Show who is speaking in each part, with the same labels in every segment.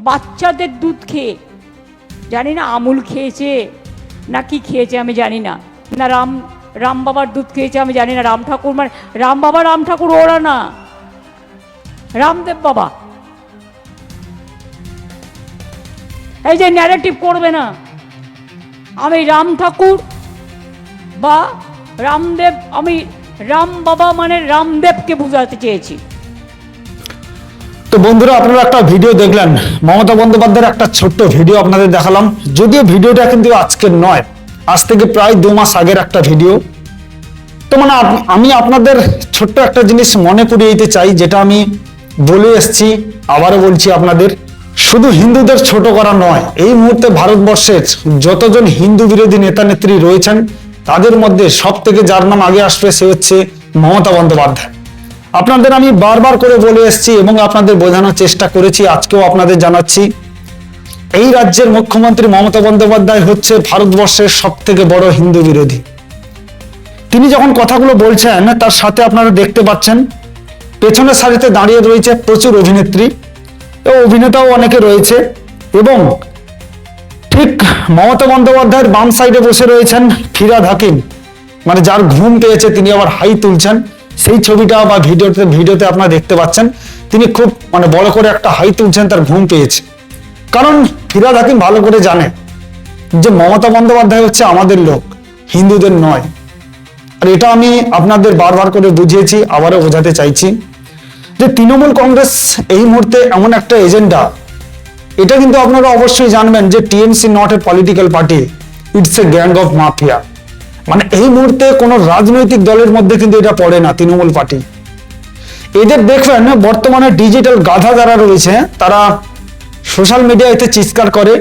Speaker 1: বাচ্চাদের দুধ খেয়ে, জানি না আমুল খেয়েছে না কি খেয়েছে আমি জানি না, না রাম বাবার দুধ খেয়েছে আমি জানি না। রাম ঠাকুর মানে রাম বাবা, রাম ঠাকুর ওরা না, রামদেব বাবা। এই যে ন্যারেটিভ করবে না, আমি রাম ঠাকুর বা রামদেব, আমি রাম বাবা মানে রামদেবকে বোঝাতে চেয়েছি।
Speaker 2: তো বন্ধুরা, আপনারা একটা ভিডিও দেখলেন, মমতা বন্দ্যোপাধ্যায়ের একটা ছোট্ট ভিডিও আপনাদের দেখালাম। যদিও ভিডিওটা কিন্তু আজকের নয়, আজ থেকে প্রায় 2 মাস আগের একটা ভিডিও। তো মানে আমি আপনাদের ছোট্ট একটা জিনিস মনে করিয়ে দিতে চাই, যেটা আমি বলে এসেছি, আবারও বলছি আপনাদের, শুধু হিন্দুদের ছোট করা নয়, এই মুহূর্তে ভারতবর্ষের যতজন হিন্দু বিরোধী নেতা নেত্রী রয়েছেন তাদের মধ্যে সব থেকে যার নাম আগে আসবে সে হচ্ছে মমতা বন্দ্যোপাধ্যায়। আপনাদের আমি বারবার করে বলে এসেছি এবং আপনাদের বোঝানোর চেষ্টা করেছি, আজকেও আপনাদের জানাচ্ছি, এই রাজ্যের মুখ্যমন্ত্রী মমতা বন্দ্যোপাধ্যায় হচ্ছে ভারতবর্ষের সব থেকে বড় হিন্দু বিরোধী। তিনি যখন কথাগুলো বলছেন তার সাথে আপনারা দেখতে পাচ্ছেন পেছনের সারিতে দাঁড়িয়ে রয়েছে প্রচুর অভিনেত্রী ও অভিনেতাও অনেকে রয়েছে, এবং ঠিক মমতা বন্দ্যোপাধ্যায়ের বাম সাইডে বসে রয়েছেন ফিরহাদ হাকিম, মানে যার ঘুম পেয়েছে তিনি আবার হাই তুলছেন। সেই ছবিটা বা ভিডিওতে আপনারা দেখতে পাচ্ছেন তিনি খুব মানে বড় করে একটা হাই তুলছেন, তার ঘুম পেয়েছে। কারণ ফিরহাদ হাকিম ভালো করে জানে যে মমতা বন্দ্যোপাধ্যায় হচ্ছে আমাদের লোক, হিন্দুদের নয়। আর এটা আমি আপনাদের বারবার করে বুঝিয়েছি, আবারও বোঝাতে চাইছি যে তৃণমূল কংগ্রেস এই মুহূর্তে এমন একটা এজেন্ডা, এটা কিন্তু আপনারা অবশ্যই জানবেন যে TMC not a political party, it's a gang of mafia. মানে এই মুহূর্তে কোনো রাজনৈতিক দলের মধ্যে কিন্তু এটা পড়ে না তৃণমূল পার্টি। এদের দেখবেন বর্তমানে ডিজিটাল গাধা যারা রয়েছে তারা সোশ্যাল মিডিয়াতে চিৎকার করে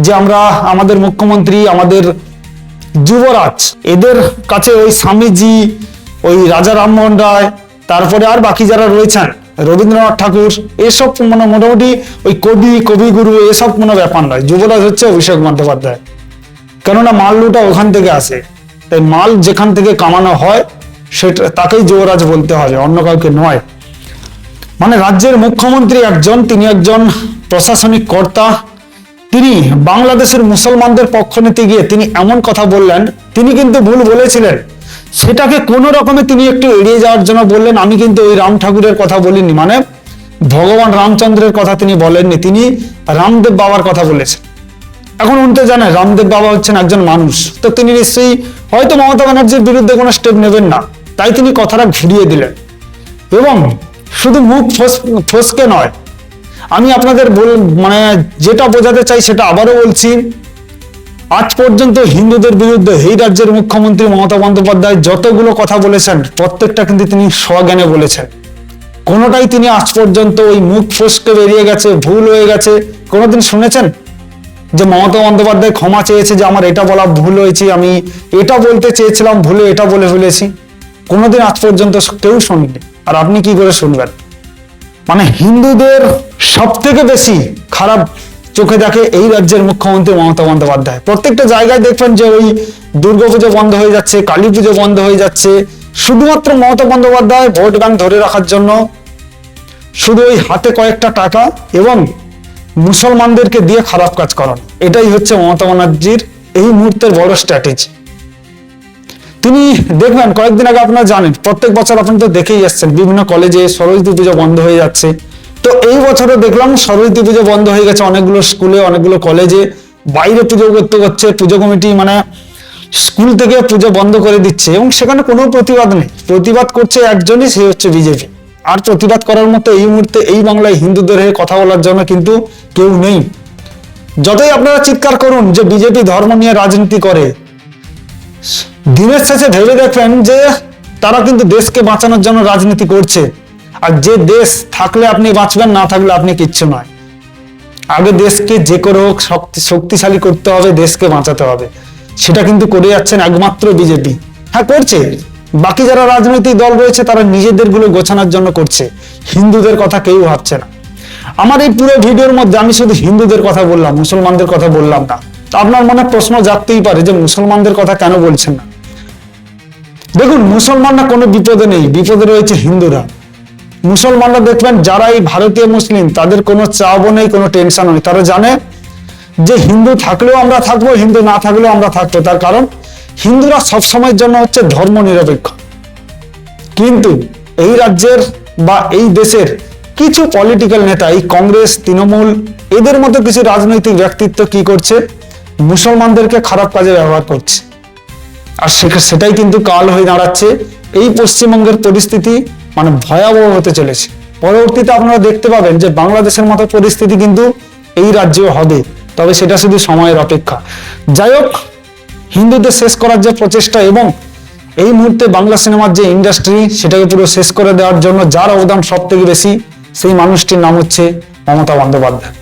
Speaker 2: যে আমরা আমাদের মুখ্যমন্ত্রী, আমাদের যুবরাজ, এদের কাছে ওই স্বামীজি, ওই রাজা রামমোহন রায়, তারপরে আর বাকি যারা রয়েছেন রবীন্দ্রনাথ ঠাকুর, এসব মানে মোটামুটি ওই কবিগুরু এসব কোনো ব্যাপার নয়। যুবরাজ হচ্ছে অভিষেক বন্দ্যোপাধ্যায়, কেননা মাল লুটা ওখান থেকে আসে, তাই মাল যেখান থেকে কামানো হয় সেটা তাকেই যুবরাজ বলতে হবে, অন্য কাউকে নয়। মানে রাজ্যের মুখ্যমন্ত্রী একজন, তিনি একজন প্রশাসনিক কর্তা, তিনি বাংলাদেশের মুসলমানদের পক্ষ নিতে গিয়ে তিনি এমন কথা বললেন, তিনি কিন্তু ভুল বলেছিলেন, সেটাকে কোনো রকমে তিনি একটু এড়িয়ে যাওয়ার জন্য বললেন আমি কিন্তু ওই রাম ঠাকুরের কথা বলিনি, মানে ভগবান রামচন্দ্রের কথা তিনি বলেননি, তিনি রামদেব বাবার কথা বলেছেন। এখন উনি তো জানেন রামদেব বাবা হচ্ছেন একজন মানুষ, তো তিনি নিশ্চয়ই হয়তো মমতা ব্যানার্জির বিরুদ্ধে কোনো স্টেপ নেবেন না, তাই তিনি কথাটা ঘুরিয়ে দিলেন। এবং শুধু মুখ ফসকে নয়, আমি আপনাদের মানে যেটা বোঝাতে চাই সেটা আবারও বলছি, আজ পর্যন্ত হিন্দুদের বিরুদ্ধে এই রাজ্যের মুখ্যমন্ত্রী মমতা বন্দ্যোপাধ্যায় যতগুলো কথা বলেছেন প্রত্যেকটা কিন্তু তিনি সজ্ঞানে বলেছেন। কোনোটাই তিনি আজ পর্যন্ত ওই মুখ ফসকে বেরিয়ে গেছে, ভুল হয়ে গেছে কোনোদিন শুনেছেন যে মমতা বন্দ্যোপাধ্যায় ক্ষমা চেয়েছে যে আমার এটা বলা ভুল হয়েছে, আমি এটা বলতে চেয়েছিলাম ভুলে এটা বলে ফেলেছি? কোনোদিন আজ পর্যন্ত কেউ শুনবে। আর আপনি কি করে শুনবেন? মানে হিন্দুদের সব থেকে বেশি খারাপ চোখে দেখে এই রাজ্যের মুখ্যমন্ত্রী মমতা বন্দ্যোপাধ্যায়। প্রত্যেকটা জায়গায় দেখবেন যে ওই দুর্গাপুজো বন্ধ হয়ে যাচ্ছে, কালী পুজো বন্ধ হয়ে যাচ্ছে, শুধুমাত্র মমতা বন্দ্যোপাধ্যায় ভোট ব্যাংক ধরে রাখার জন্য শুধু ওই হাতে কয়েকটা টাকা এবং মুসলমানদেরকে দিয়ে খারাপ কাজ করানো, এটাই হচ্ছে মমতা ব্যানার্জির এই মুহূর্তের বড় স্ট্র্যাটেজি। তিনি দেখবেন কয়েকদিন আগে আপনারা জানেন, প্রত্যেক বছর আপনি তো দেখেই আসছেন বিভিন্ন কলেজে সরস্বতী পুজো বন্ধ হয়ে যাচ্ছে। তো এই বছরও দেখলাম সরস্বতী পুজো বন্ধ হয়ে গেছে অনেকগুলো স্কুলে, অনেকগুলো কলেজে, বাইরে পুজো করতে হচ্ছে, পুজো কমিটি মানে স্কুল থেকে পুজো বন্ধ করে দিচ্ছে এবং সেখানে কোনো প্রতিবাদ নেই। প্রতিবাদ করছে একজনই, সে হচ্ছে বিজেপি। আর প্রতিবাদ করার মতো এই মুহূর্তে এই বাংলায় হিন্দুদের হয়ে কথা বলার জন্য কিন্তু কেউ নেই। যতই আপনারা চিৎকার করুন যে বিজেপি ধর্ম নিয়ে রাজনীতি করে, দিনের শেষে ভেবে দেখবেন যে তারা কিন্তু দেশকে বাঁচানোর জন্য রাজনীতি করছে। আর যে দেশ থাকলে আপনি বাঁচবেন, না থাকলে আপনি কিচ্ছু নয়। আগে দেশকে যে করে হোক শক্তিশালী করতে হবে, দেশকে বাঁচাতে হবে, সেটা কিন্তু করে যাচ্ছেন একমাত্র বিজেপি। হ্যাঁ করছে, বাকি যারা রাজনৈতিক দল রয়েছে তারা নিজেদের গুলো গোছানোর জন্য করছে, হিন্দুদের কথা কেউ ভাবছে না। আমার এই পুরো ভিডিওর মধ্যে আমি শুধু হিন্দুদের কথা বললাম, মুসলমানদের কথা বললাম না। আপনার মনে প্রশ্ন জাগতেই পারে যে মুসলমানদের কথা কেন বলছেন না? দেখুন, মুসলমানরা কোনো বিপদে নেই, বিপদে রয়েছে হিন্দুরা। মুসলমানরা দেখবেন যারা এই ভারতীয় মুসলিম তাদের কোনো চাপও নেই, কোনো টেনশন নেই। তারা জানে যে হিন্দু থাকলেও আমরা থাকবো, হিন্দু না থাকলেও আমরা থাকবো। তার কারণ হিন্দুরা সবসময়ের জন্য হচ্ছে ধর্ম নিরপেক্ষ। কিন্তু এই রাজ্যের বা এই দেশের কিছু পলিটিক্যাল নেতা, এই কংগ্রেস, তৃণমূল, এদের মতো কিছু রাজনৈতিক ব্যক্তিত্ব কি করছে, মুসলমানদেরকে খারাপ কাজে ব্যবহার করছে। আর সেটাই কিন্তু কাল হয়ে দাঁড়াচ্ছে এই পশ্চিমবঙ্গের পরিস্থিতি মানে ভয়াবহ হতে চলেছে। পরবর্তীতে আপনারা দেখতে পাবেন যে বাংলাদেশের মতো পরিস্থিতি কিন্তু এই রাজ্যেও হবে, তবে সেটা শুধু সময়ের অপেক্ষা। যাই হোক, হিন্দুদের শেষ করার যে প্রচেষ্টা এবং এই মুহূর্তে বাংলা সিনেমার যে ইন্ডাস্ট্রি সেটাকে পুরো শেষ করে দেওয়ার জন্য যার অবদান সব থেকে বেশি, সেই মানুষটির নাম হচ্ছে মমতা বন্দ্যোপাধ্যায়।